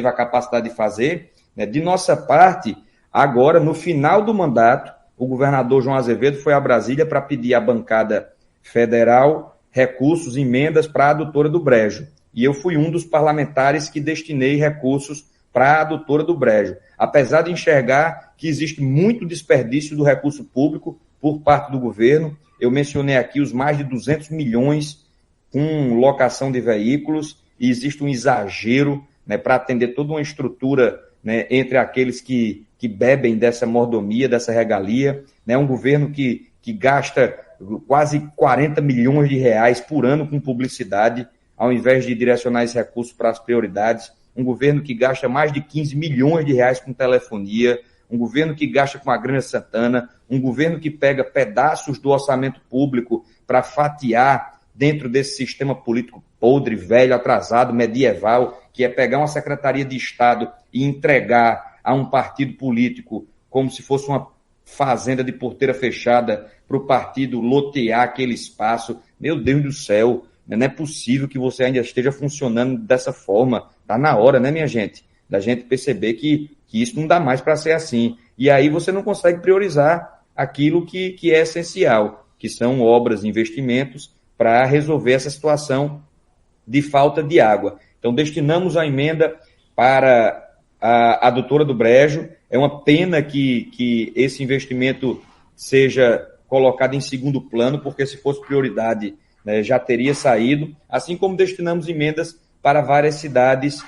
a capacidade de fazer. De nossa parte, agora, no final do mandato, o governador João Azevedo foi a Brasília para pedir à bancada federal recursos, emendas para a adutora do Brejo. E eu fui um dos parlamentares que destinei recursos para a adutora do Brejo. Apesar de enxergar que existe muito desperdício do recurso público por parte do governo, eu mencionei aqui os mais de 200 milhões com locação de veículos, e existe um exagero para atender toda uma estrutura entre aqueles que bebem dessa mordomia, dessa regalia. Um governo que gasta quase 40 milhões de reais por ano com publicidade, ao invés de direcionar esses recursos para as prioridades. Um governo que gasta mais de 15 milhões de reais com telefonia, um governo que gasta com a Grande Santana, um governo que pega pedaços do orçamento público para fatiar dentro desse sistema político podre, velho, atrasado, medieval, que é pegar uma Secretaria de Estado e entregar a um partido político como se fosse uma fazenda de porteira fechada para o partido lotear aquele espaço. Meu Deus do céu, não é possível que você ainda esteja funcionando dessa forma. Está na hora, minha gente, da gente perceber que isso não dá mais para ser assim. E aí você não consegue priorizar aquilo que é essencial, que são obras, investimentos, para resolver essa situação de falta de água. Então, destinamos a emenda para a adutora do Brejo. É uma pena que esse investimento seja colocado em segundo plano, porque se fosse prioridade, já teria saído, assim como destinamos emendas para várias cidades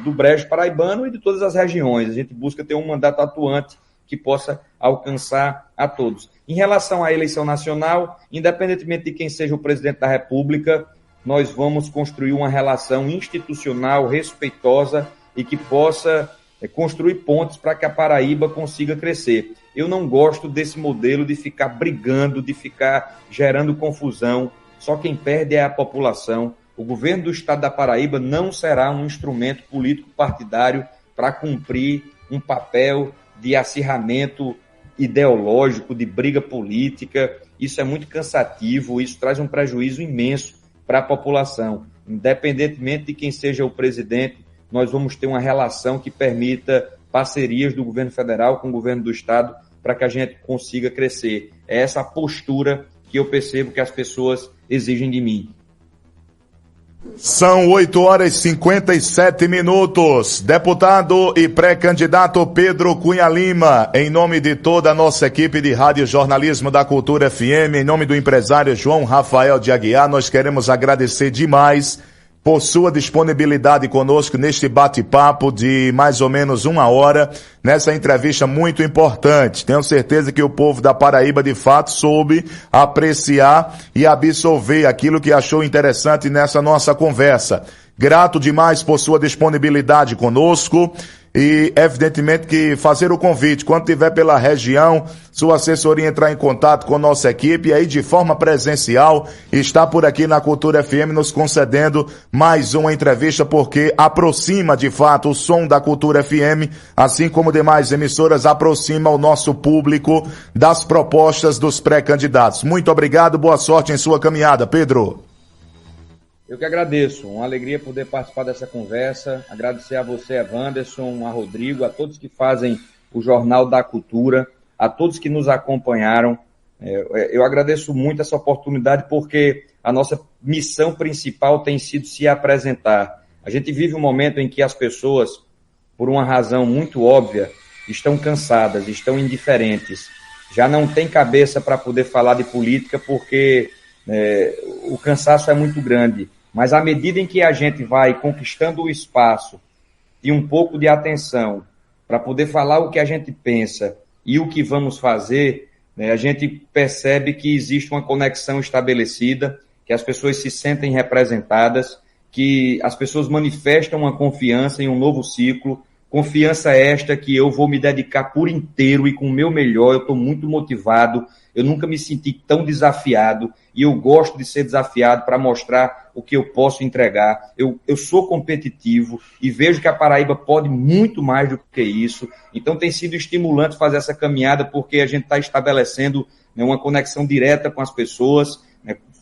do Brejo Paraibano e de todas as regiões. A gente busca ter um mandato atuante que possa alcançar a todos. Em relação à eleição nacional, independentemente de quem seja o presidente da República, nós vamos construir uma relação institucional, respeitosa e que possa construir pontes para que a Paraíba consiga crescer. Eu não gosto desse modelo de ficar brigando, de ficar gerando confusão. Só quem perde é a população. O governo do estado da Paraíba não será um instrumento político partidário para cumprir um papel de acirramento ideológico, de briga política. Isso é muito cansativo, isso traz um prejuízo imenso para a população. Independentemente de quem seja o presidente, nós vamos ter uma relação que permita parcerias do governo federal com o governo do estado para que a gente consiga crescer. É essa a postura que eu percebo que as pessoas exigem de mim. São 8h57. Deputado e pré-candidato Pedro Cunha Lima, em nome de toda a nossa equipe de Rádio Jornalismo da Cultura FM, em nome do empresário João Rafael de Aguiar, nós queremos agradecer demais por sua disponibilidade conosco neste bate-papo de mais ou menos 1 hora, nessa entrevista muito importante. Tenho certeza que o povo da Paraíba, de fato, soube apreciar e absorver aquilo que achou interessante nessa nossa conversa. Grato demais por sua disponibilidade conosco e, evidentemente, que fazer o convite, quando tiver pela região, sua assessoria entrar em contato com nossa equipe e aí, de forma presencial, está por aqui na Cultura FM nos concedendo mais uma entrevista, porque aproxima, de fato, o som da Cultura FM, assim como demais emissoras, aproxima o nosso público das propostas dos pré-candidatos. Muito obrigado, boa sorte em sua caminhada, Pedro. Eu que agradeço, uma alegria poder participar dessa conversa, agradecer a você, Wanderson, a Rodrigo, a todos que fazem o Jornal da Cultura, a todos que nos acompanharam. Eu agradeço muito essa oportunidade porque a nossa missão principal tem sido se apresentar. A gente vive um momento em que as pessoas, por uma razão muito óbvia, estão cansadas, estão indiferentes, já não tem cabeça para poder falar de política porque o cansaço é muito grande. Mas à medida em que a gente vai conquistando o espaço e um pouco de atenção para poder falar o que a gente pensa e o que vamos fazer, a gente percebe que existe uma conexão estabelecida, que as pessoas se sentem representadas, que as pessoas manifestam uma confiança em um novo ciclo, confiança esta que eu vou me dedicar por inteiro e com o meu melhor. Eu estou muito motivado, eu nunca me senti tão desafiado e eu gosto de ser desafiado para mostrar o que eu posso entregar. Eu sou competitivo e vejo que a Paraíba pode muito mais do que isso. Então tem sido estimulante fazer essa caminhada porque a gente está estabelecendo uma conexão direta com as pessoas,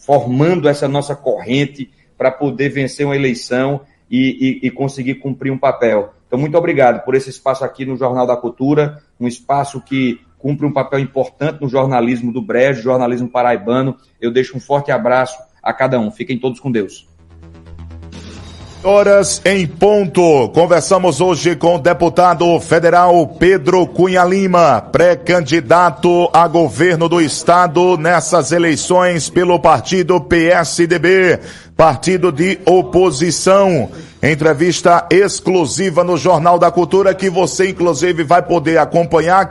formando essa nossa corrente para poder vencer uma eleição e conseguir cumprir um papel. Então, muito obrigado por esse espaço aqui no Jornal da Cultura, um espaço que cumpre um papel importante no jornalismo do Brejo, jornalismo paraibano. Eu deixo um forte abraço a cada um. Fiquem todos com Deus. Horas em ponto. Conversamos hoje com o deputado federal Pedro Cunha Lima, pré-candidato a governo do estado nessas eleições pelo partido PSDB, partido de oposição. Entrevista exclusiva no Jornal da Cultura que você inclusive vai poder acompanhar